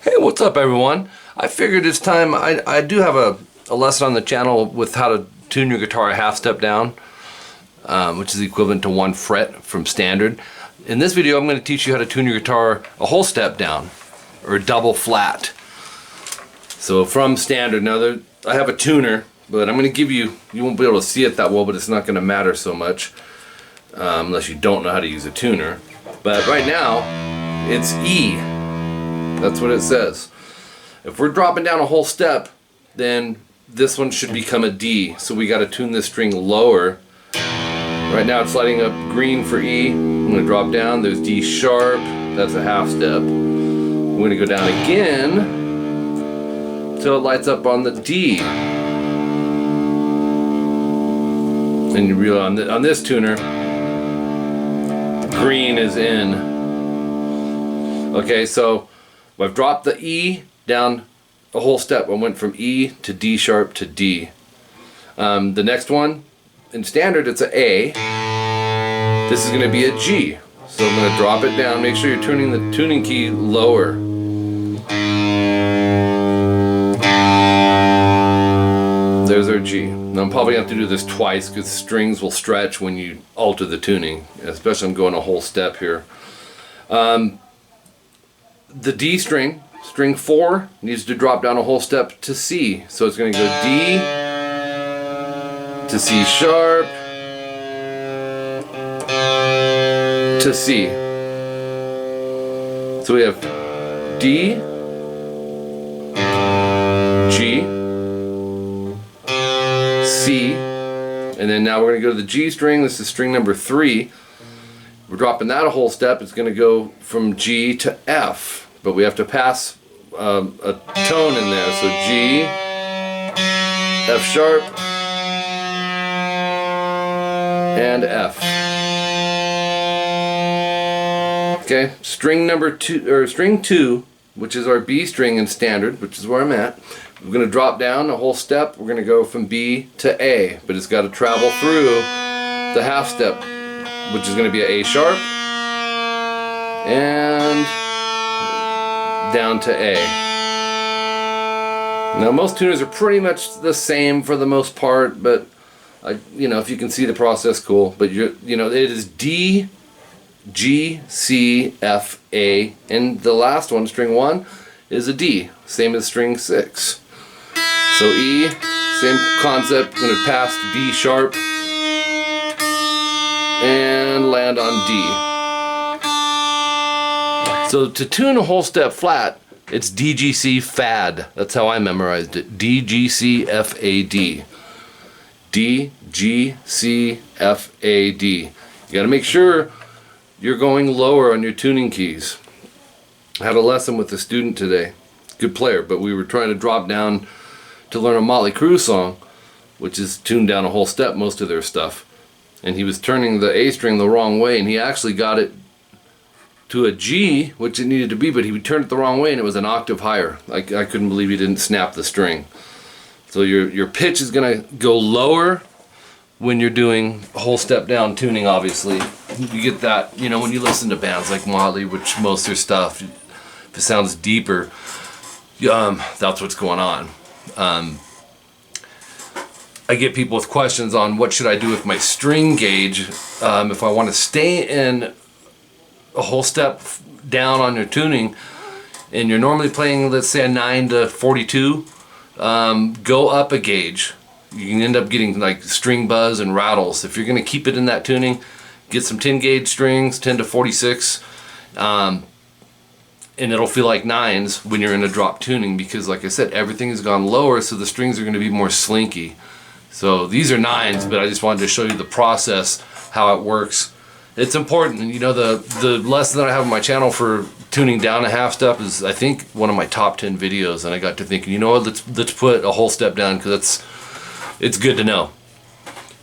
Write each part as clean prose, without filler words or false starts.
Hey, what's up everyone? I figured it's time. I do have a lesson on the channel with how to tune your guitar a half step down, which is equivalent to 1 fret from standard. In this video I'm going to teach you how to tune your guitar a whole step down, or double flat. So from standard, now I have a tuner, but I'm going to give you won't be able to see it that well, but it's not going to matter so much unless you don't know how to use a tuner. But right now it's E. That's what it says. If we're dropping down a whole step, then this one should become a D. So we got to tune this string lower. Right now it's lighting up green for E. I'm going to drop down. There's D sharp. That's a half step. I'm going to go down again until it lights up on the D. And you realize on this tuner, green is in. Okay, so I've dropped the E down a whole step. I went from E to D sharp to D. The next one, in standard, it's an A. This is going to be a G. So I'm going to drop it down. Make sure you're tuning the tuning key lower. There's our G. Now I'm probably going to have to do this twice because strings will stretch when you alter the tuning. Especially I'm going a whole step here. The D string, string 4, needs to drop down a whole step to C. So it's going to go D to C sharp to C. So we have D, G, C, and then now we're going to go to the G string. This is string number 3. We're dropping that a whole step. It's going to go from G to F. But we have to pass a tone in there. So G, F sharp, and F. Okay, string number 2, or string 2, which is our B string in standard, which is where I'm at. We're going to drop down a whole step. We're going to go from B to A, but it's got to travel through the half step, which is going to be an A sharp, and down to A. Now most tuners are pretty much the same for the most part, but if you can see the process, cool. But it is D, G, C, F, A, and the last one, string 1, is a D, same as string 6. So E, same concept, going to pass D sharp and land on D. So to tune a whole step flat, it's DGC FAD. That's how I memorized it. DGC-FAD. DGC-FAD. You got to make sure you're going lower on your tuning keys. I had a lesson with a student today. Good player, but we were trying to drop down to learn a Motley Crue song, which is tuned down a whole step, most of their stuff. And he was turning the A string the wrong way, and he actually got it to a G, which it needed to be, but he turned it the wrong way and it was an octave higher. I couldn't believe he didn't snap the string. So your pitch is going to go lower when you're doing a whole step down tuning, obviously. You get that, when you listen to bands like Motley, which most of their stuff, if it sounds deeper, that's what's going on. I get people with questions on what should I do with my string gauge if I want to stay in a whole step down on your tuning and you're normally playing, let's say, a 9 to 42, go up a gauge. You can end up getting like string buzz and rattles. If you're going to keep it in that tuning, get some 10 gauge strings, 10 to 46, and it'll feel like 9s when you're in a drop tuning, because like I said, everything has gone lower, so the strings are going to be more slinky. So these are 9s, but I just wanted to show you the process, how it works. It's important. The lesson that I have on my channel for tuning down a half step is, I think, one of my top 10 videos, and I got to thinking, let's put a whole step down, because it's good to know.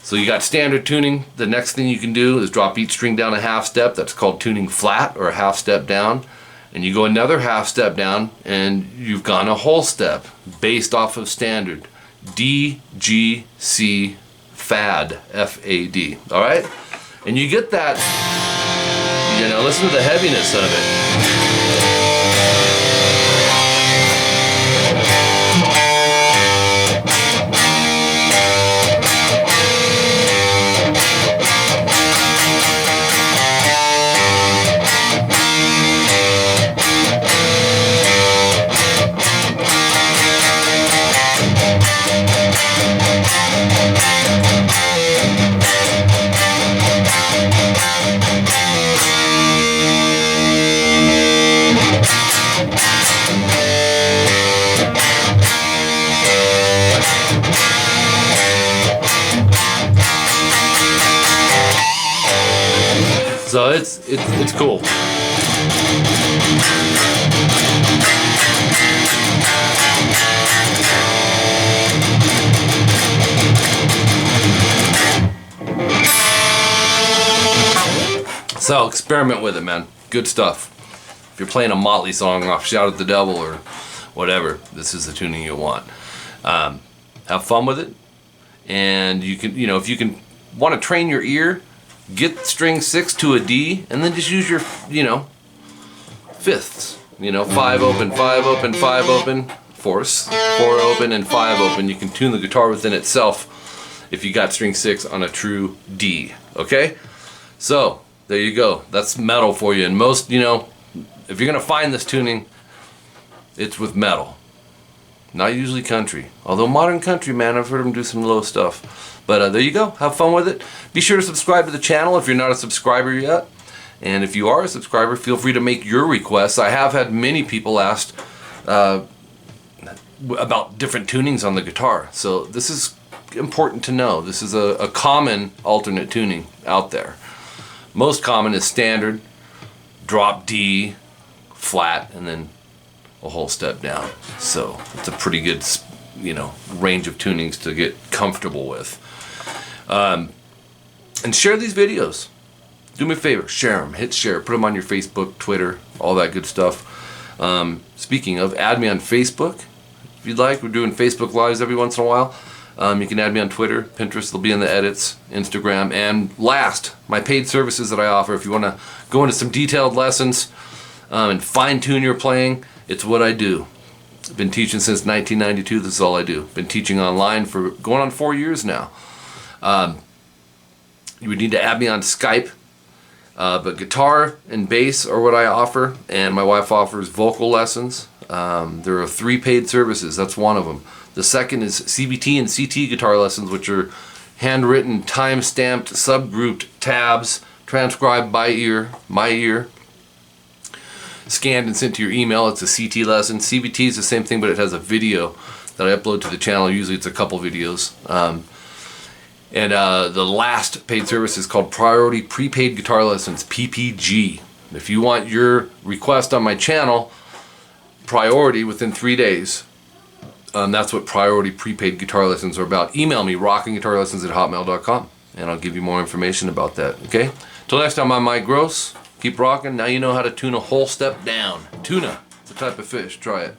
So you got standard tuning. The next thing you can do is drop each string down a half step. That's called tuning flat, or a half step down. And you go another half step down and you've gone a whole step based off of standard. D, G, C, FAD, F-A-D. All right? And you get that, listen to the heaviness of it. So it's cool. So experiment with it, man. Good stuff. If you're playing a Motley song off Shout at the Devil or whatever, this is the tuning you want. Have fun with it. And you can, if you can want to train your ear, get string 6 to a D, and then just use your, fifths. 5 open, 5 open, 5 open, fourths, 4 open, and 5 open. You can tune the guitar within itself if you got string 6 on a true D. Okay? So, there you go. That's metal for you. And most, if you're going to find this tuning, it's with metal. Not usually country. Although modern country, man, I've heard them do some low stuff. But there you go. Have fun with it. Be sure to subscribe to the channel if you're not a subscriber yet. And if you are a subscriber, feel free to make your requests. I have had many people ask about different tunings on the guitar. So this is important to know. This is a common alternate tuning out there. Most common is standard, drop D, flat, and then a whole step down. So it's a pretty good, range of tunings to get comfortable with. And share these videos. Do me a favor, share them. Hit share. Put them on your Facebook, Twitter, all that good stuff. Speaking of, add me on Facebook if you'd like. We're doing Facebook Lives every once in a while. You can add me on Twitter, Pinterest, they'll be in the edits, Instagram, and last, my paid services that I offer. If you want to go into some detailed lessons and fine-tune your playing, it's what I do. I've been teaching since 1992. This is all I do. Been teaching online for going on 4 years now. You would need to add me on Skype, but guitar and bass are what I offer, and my wife offers vocal lessons. There are 3 paid services. That's one of them. The second is CBT and CT guitar lessons, which are handwritten, time-stamped, subgrouped tabs, transcribed by ear, my ear, scanned and sent to your email. It's a CT lesson. CBT is the same thing, but it has a video that I upload to the channel. Usually it's a couple videos. The last paid service is called Priority Prepaid Guitar Lessons, PPG. If you want your request on my channel, priority within 3 days, that's what Priority Prepaid Guitar Lessons are about. Email me, rockinguitarlessons@hotmail.com, and I'll give you more information about that, okay? Till next time, I'm Mike Gross. Keep rocking. Now you know how to tune a whole step down. Tuna, it's a type of fish. Try it.